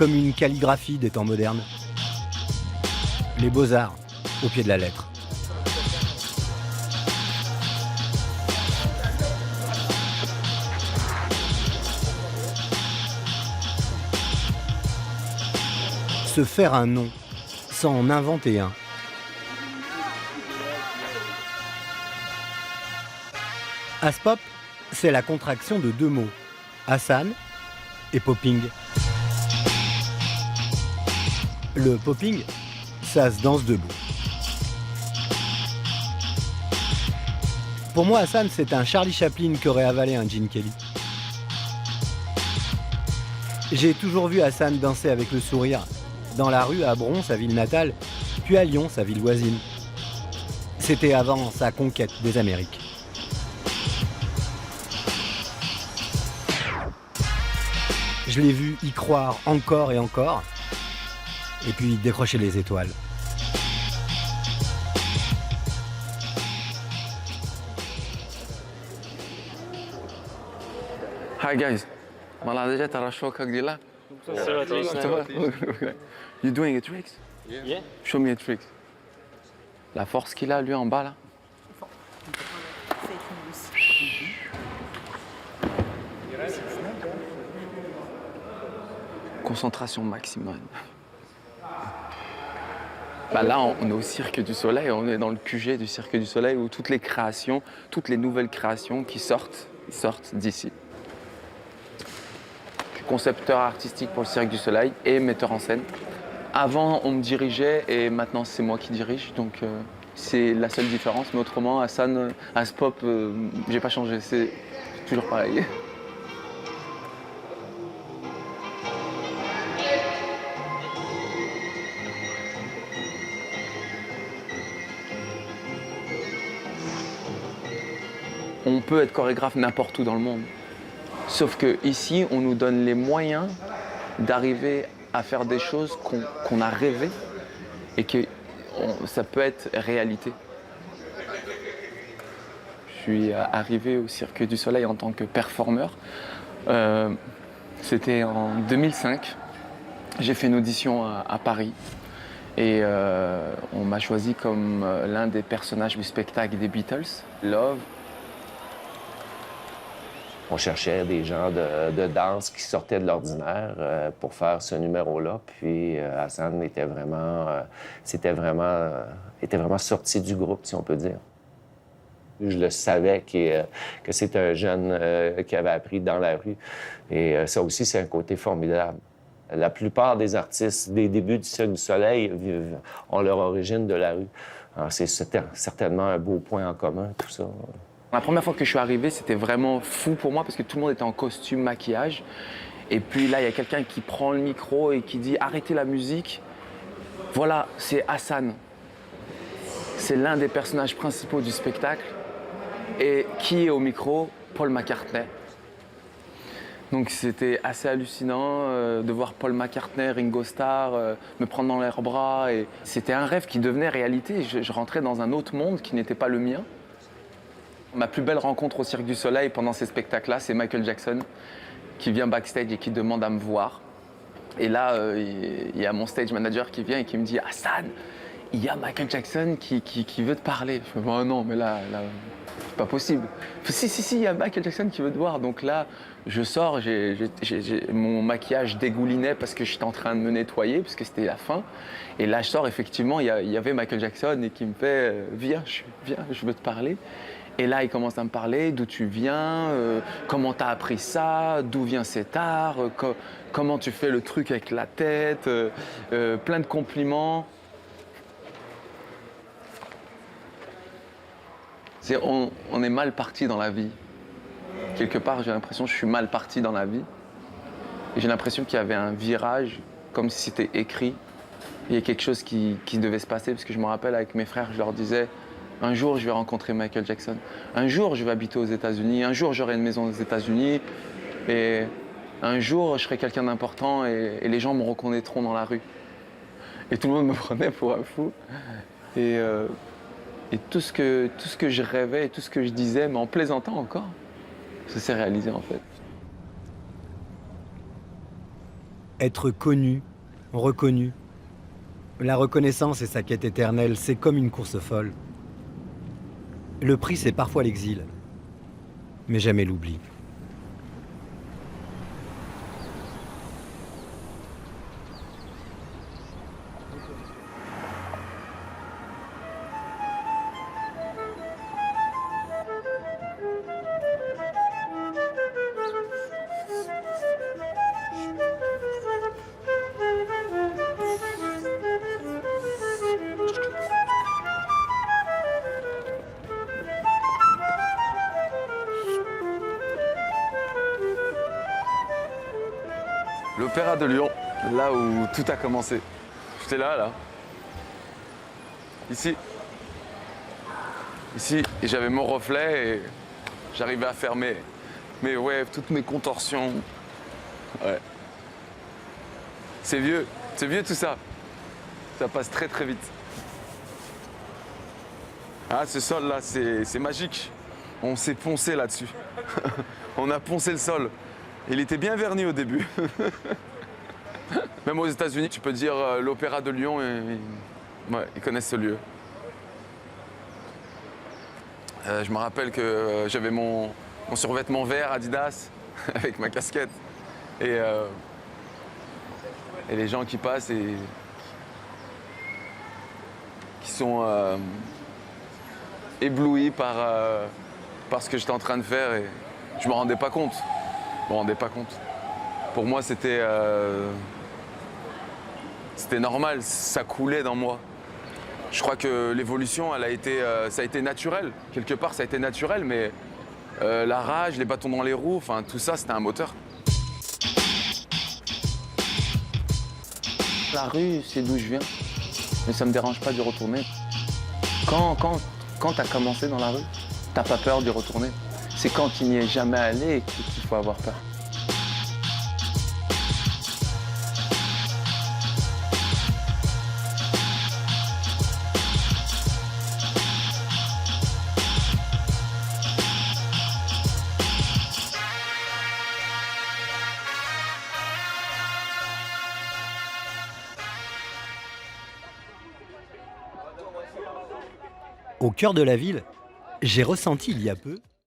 comme une calligraphie des temps modernes. Les beaux-arts, au pied de la lettre. Se faire un nom, sans en inventer un. Aspop, c'est la contraction de deux mots, Hassan et popping. Le popping, ça se danse debout. Pour moi, Hassan, c'est un Charlie Chaplin qui aurait avalé un Gene Kelly. J'ai toujours vu Hassan danser avec le sourire, dans la rue à Bron, sa ville natale, puis à Lyon, sa ville voisine. C'était avant sa conquête des Amériques. Je l'ai vu y croire encore et encore, et puis décrocher les étoiles. Hi guys, Malaysia tarashoka gila. You doing a trick? Yeah. Show me a trick. La force qu'il a lui en bas là. Concentration maximum. Bah là, on est au Cirque du Soleil, on est dans le QG du Cirque du Soleil où toutes les créations, toutes les nouvelles créations qui sortent, ils sortent d'ici. Je suis concepteur artistique pour le Cirque du Soleil et metteur en scène. Avant, on me dirigeait et maintenant, c'est moi qui dirige, donc c'est la seule différence. Mais autrement, Hassan, Aspop, j'ai pas changé, c'est toujours pareil. On peut être chorégraphe n'importe où dans le monde. Sauf qu'ici, on nous donne les moyens d'arriver à faire des choses qu'on a rêvées et que ça peut être réalité. Je suis arrivé au Cirque du Soleil en tant que performeur. C'était en 2005. J'ai fait une audition à Paris et on m'a choisi comme l'un des personnages du spectacle des Beatles, Love. On cherchait des gens de danse qui sortaient de l'ordinaire pour faire ce numéro-là. Puis Hassan était vraiment sorti du groupe, si on peut dire. Je le savais que c'était un jeune qui avait appris dans la rue. Et ça aussi, c'est un côté formidable. La plupart des artistes des débuts du Cirque du Soleil ont leur origine de la rue. Alors, c'est certainement un beau point en commun, tout ça. La première fois que je suis arrivé, c'était vraiment fou pour moi parce que tout le monde était en costume, maquillage. Et puis là, il y a quelqu'un qui prend le micro et qui dit « Arrêtez la musique ». Voilà, c'est Hassan. C'est l'un des personnages principaux du spectacle. Et qui est au micro? Paul McCartney. Donc c'était assez hallucinant de voir Paul McCartney, Ringo Starr me prendre dans leurs bras. Et c'était un rêve qui devenait réalité. Je rentrais dans un autre monde qui n'était pas le mien. Ma plus belle rencontre au Cirque du Soleil pendant ces spectacles-là, c'est Michael Jackson qui vient backstage et qui demande à me voir. Et là, il y a mon stage manager qui vient et qui me dit « Hassan, il y a Michael Jackson qui veut te parler. » Je me dis oh, « non, mais là c'est pas possible. » Si, il y a Michael Jackson qui veut te voir. Donc là, je sors, mon maquillage dégoulinait parce que j'étais en train de me nettoyer, parce que c'était la fin. Et là, je sors, effectivement, il y avait Michael Jackson et qui me fait « Viens, je veux te parler. » Et là, il commence à me parler d'où tu viens, comment tu as appris ça, d'où vient cet art, comment tu fais le truc avec la tête, plein de compliments. On est mal parti dans la vie. Quelque part, j'ai l'impression que je suis mal parti dans la vie. Et j'ai l'impression qu'il y avait un virage, comme si c'était écrit. Il y a quelque chose qui devait se passer, parce que je me rappelle avec mes frères, je leur disais un jour, je vais rencontrer Michael Jackson. Un jour, je vais habiter aux États-Unis. Un jour, j'aurai une maison aux États-Unis. Et un jour, je serai quelqu'un d'important et les gens me reconnaîtront dans la rue. Et tout le monde me prenait pour un fou. Et tout ce que je rêvais et tout ce que je disais, mais en plaisantant encore, ça s'est réalisé en fait. Être connu, reconnu. La reconnaissance et sa quête éternelle, c'est comme une course folle. Le prix, c'est parfois l'exil, mais jamais l'oubli. L'Opéra de Lyon, là où tout a commencé. J'étais là. Ici. Ici, et j'avais mon reflet et j'arrivais à fermer. Mais ouais, toutes mes contorsions. Ouais. C'est vieux tout ça. Ça passe très très vite. Ah, ce sol-là, c'est magique. On s'est poncé là-dessus. On a poncé le sol. Il était bien verni au début. Même aux États-Unis, tu peux dire l'Opéra de Lyon, ouais, ils connaissent ce lieu. Je me rappelle que j'avais mon survêtement vert Adidas avec ma casquette. Et les gens qui passent et qui sont éblouis par ce que j'étais en train de faire et je me rendais pas compte. Pour moi, c'était normal, ça coulait dans moi. Je crois que l'évolution, ça a été naturel. Quelque part, ça a été naturel, mais la rage, les bâtons dans les roues, enfin tout ça, c'était un moteur. La rue, c'est d'où je viens, mais ça me dérange pas d'y retourner. Quand t'as commencé dans la rue, t'as pas peur d'y retourner. C'est quand tu n'y es jamais allé qu'il faut avoir peur. Au cœur de la ville, j'ai ressenti il y a peu